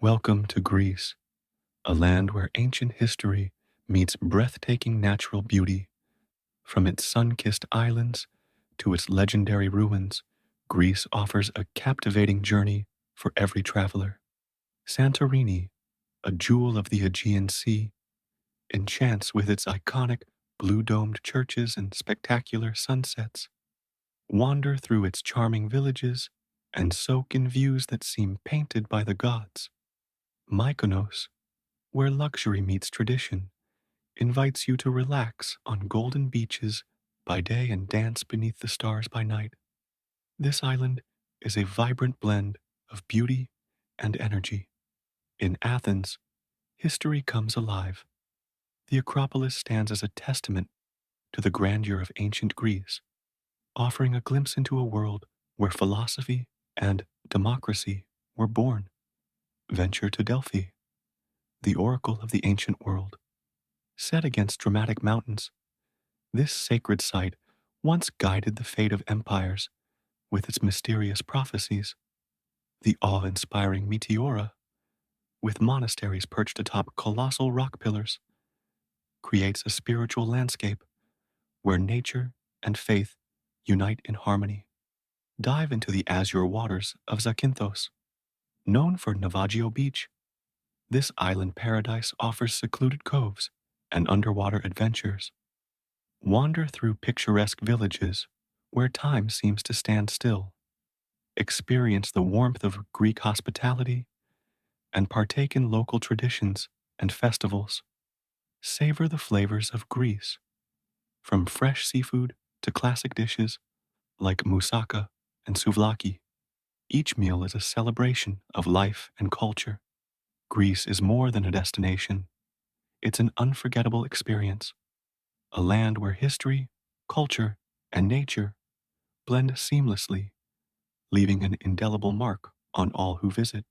Welcome to Greece, a land where ancient history meets breathtaking natural beauty. From its sun-kissed islands to its legendary ruins, Greece offers a captivating journey for every traveler. Santorini, a jewel of the Aegean Sea, enchants with its iconic blue-domed churches and spectacular sunsets. Wander through its charming villages and soak in views that seem painted by the gods. Mykonos, where luxury meets tradition, invites you to relax on golden beaches by day and dance beneath the stars by night. This island is a vibrant blend of beauty and energy. In Athens, history comes alive. The Acropolis stands as a testament to the grandeur of ancient Greece, offering a glimpse into a world where philosophy and democracy were born. Venture to Delphi, the oracle of the ancient world. Set against dramatic mountains, this sacred site once guided the fate of empires with its mysterious prophecies. The awe-inspiring Meteora, with monasteries perched atop colossal rock pillars, creates a spiritual landscape where nature and faith unite in harmony. Dive into the azure waters of Zakynthos. Known for Navajo Beach, this island paradise offers secluded coves and underwater adventures. Wander through picturesque villages where time seems to stand still. Experience the warmth of Greek hospitality and partake in local traditions and festivals. Savor the flavors of Greece, from fresh seafood to classic dishes like moussaka and souvlaki. Each meal is a celebration of life and culture. Greece is more than a destination. It's an unforgettable experience, a land where history, culture, and nature blend seamlessly, leaving an indelible mark on all who visit.